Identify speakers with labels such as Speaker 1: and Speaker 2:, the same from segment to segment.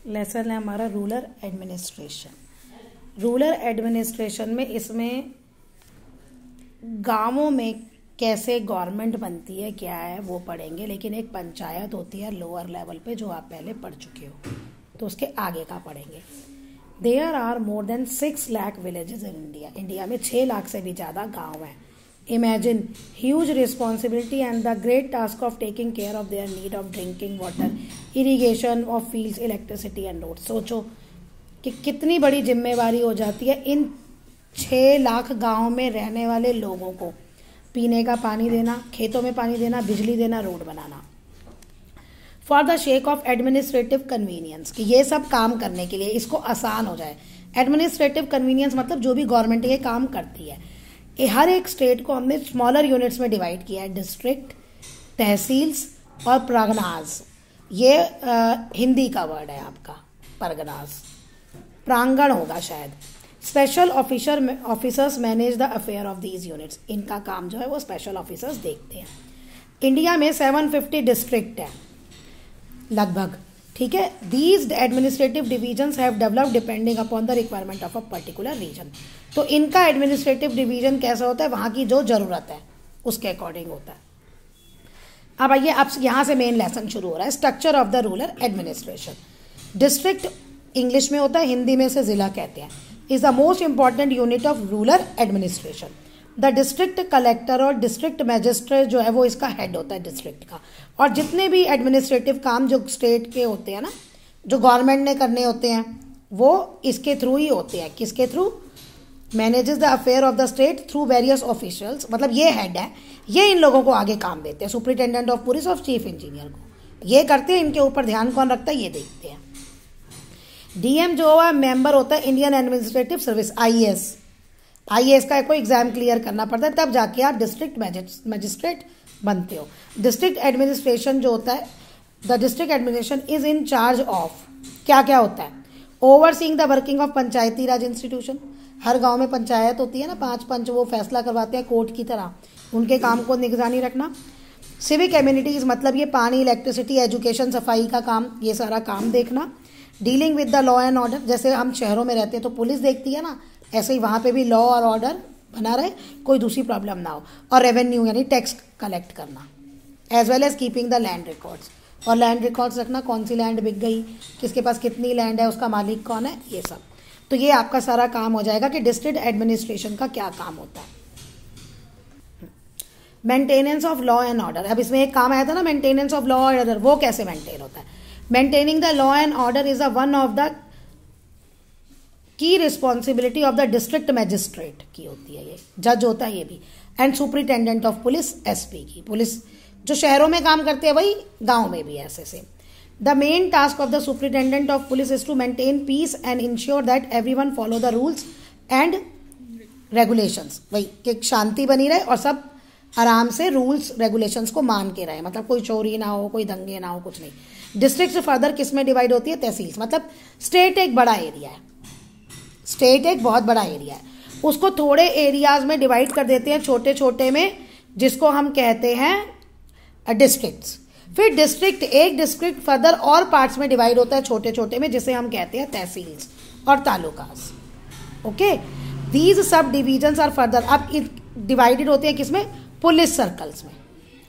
Speaker 1: Lesson है हमारा rural administration. Rural administration में इसमें गांवों में कैसे गवर्नमेंट बनती है क्या है वो पढ़ेंगे, लेकिन एक पंचायत होती है लोअर लेवल पे जो आप पहले पढ़ चुके हो, तो उसके आगे का पढ़ेंगे। There are more than 6 lakh villages in India. India में 6 लाख से भी ज़्यादा गांव हैं। Imagine huge responsibility and the great task of taking care of their need of drinking water, irrigation of fields, electricity and road. सोचो कि कितनी बड़ी जिम्मेवारी हो जाती है इन 6 लाख गांव में रहने वाले लोगों को, पीने का पानी देना, खेतों में पानी देना, बिजली देना, road banana. For the shake of administrative convenience, कि ये सब काम करने के लिए इसको आसान हो जाए। एडमिनिस्ट्रेटिव कन्वीनियंस मतलब जो भी गवर्नमेंट ये काम करती है। हर एक स्टेट को हमने स्मॉलर यूनिट्स में डिवाइड किया है, डिस्ट्रिक्ट, तहसील्स और परगनाज। ये हिंदी का वर्ड है आपका, परगनाज, प्रांगण होगा शायद। Special officers manage the affair of these units. इनका काम जो है वो स्पेशल ऑफिसर्स देखते हैं। इंडिया में 750 डिस्ट्रिक्ट है लगभग, ठीक है। These administrative divisions have developed depending upon the requirement of a particular region. तो इनका एडमिनिस्ट्रेटिव डिवीजन कैसा होता है, वहां की जो जरूरत है उसके अकॉर्डिंग होता है। अब आइए, अब यहां से मेन लेसन शुरू हो रहा है। Structure of the rural administration. District English में होता है, हिंदी में से जिला कहते हैं। Is the most important unit of rural administration. The district collector और डिस्ट्रिक्ट मैजिस्ट्रेट जो है वो इसका हेड होता है डिस्ट्रिक्ट का। और जितने भी एडमिनिस्ट्रेटिव काम जो स्टेट के होते हैं ना, जो गवर्नमेंट ने करने होते हैं, वो इसके थ्रू ही होते हैं। किसके through? Manages the affair of the state through various officials. मतलब ये हेड है, ये इन लोगों को आगे काम देते हैं। सुपरिटेंडेंट ऑफ पुलिस और चीफ इंजीनियर को ये करते हैं। इनके ऊपर ध्यान कौन रखता है, ये देखते हैं। डीएम जो है मेंबर होता है Indian administrative service, IAS. IAS का कोई एग्जाम क्लियर करना पड़ता है, तब जाके आप डिस्ट्रिक्ट मजिस्ट्रेट बनते हो। डिस्ट्रिक्ट एडमिनिस्ट्रेशन जो होता है, the district administration is in charge of क्या क्या होता है? Overseeing the working of panchayati raj institution. हर गांव में पंचायत होती है ना, 5 पंच वो फैसला करवाते हैं कोर्ट की तरह, उनके काम को निगरानी रखना। सिविक एम्यूनिटीज मतलब ये पानी, इलेक्ट्रिसिटी, एजुकेशन, सफाई का काम, ये सारा काम देखना। Dealing with the law and order, जैसे हम शहरों में रहते हैं तो पुलिस देखती है ना, ऐसे ही वहां पे भी लॉ और ऑर्डर बना रहे, कोई दूसरी प्रॉब्लम ना हो। और रेवेन्यू यानी टैक्स कलेक्ट करना, as well as keeping the land records. और लैंड रिकॉर्ड्स रखना, कौन सी लैंड बिक गई, किसके पास कितनी लैंड है, उसका मालिक कौन है, ये सब। तो ये आपका सारा काम हो जाएगा कि डिस्ट्रिक्ट एडमिनिस्ट्रेशन का क्या काम होता है। Maintenance of law and order. अब इसमें एक काम आया था ना, maintenance of law and order, वो कैसे मेंटेन होता है? Maintaining the law and order is one of the key responsibility of the district magistrate की होती है, ये जज होता है ये भी। And superintendent of police, SP की। पुलिस जो शहरों में काम करते हैं वही गांव में भी ऐसे से। The main task of the superintendent of police is to maintain peace and ensure that everyone follow the rules and regulations. वही कि शांति बनी रहे और सब आराम से रूल्स रेगुलेशंस को मान के रहे, मतलब कोई चोरी ना हो, कोई दंगे ना हो, कुछ नहीं। डिस्ट्रिक्ट से फर्दर किस में डिवाइड होती है? तहसील। मतलब स्टेट एक बड़ा एरिया है, स्टेट एक बहुत बड़ा एरिया है, उसको थोड़े एरियाज में डिवाइड कर देते हैं छोटे छोटे में, जिसको हम कहते हैं डिस्ट्रिक्ट्स। फिर डिस्ट्रिक्ट, एक डिस्ट्रिक्ट फर्दर और पार्ट्स में डिवाइड होता है छोटे छोटे में, जिसे हम कहते हैं तहसील्स और तालुकास। Okay, these sub divisions are further अब डिवाइडेड होते हैं किसमें? पुलिस सर्कल्स में।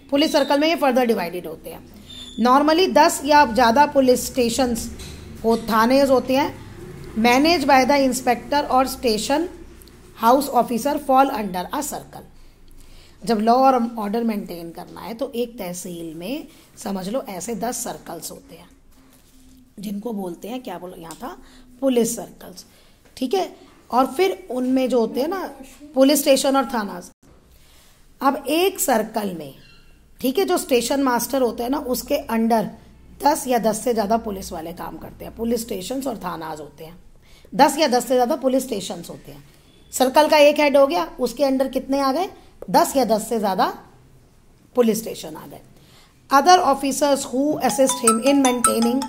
Speaker 1: पुलिस सर्कल में ये फर्दर डिवाइडेड होते हैं। नॉर्मली 10 या ज़्यादा पुलिस स्टेशंस थाने होते हैं। मैनेज बाय द इंस्पेक्टर और station house officer fall under a circle. जब लॉ और ऑर्डर मेंटेन करना है तो एक तहसील में समझ लो ऐसे 10 सर्कल्स होते हैं, जिनको बोलते हैं, क्या बोलो यहाँ था, पुलिस सर्कल्स, ठीक है। और फिर उनमें जो होते हैं ना पुलिस स्टेशन और थाना। अब एक सर्कल में, ठीक है, जो स्टेशन मास्टर होते हैं ना, उसके अंडर 10 या 10 से ज्यादा पुलिस वाले काम करते हैं। पुलिस स्टेशन और थानाज होते हैं, 10 या 10 से ज्यादा पुलिस स्टेशन होते हैं। सर्कल का एक हेड हो गया, उसके अंडर कितने आ गए? 10 या 10 से ज्यादा पुलिस स्टेशन आ गए। Other officers who assist him in maintaining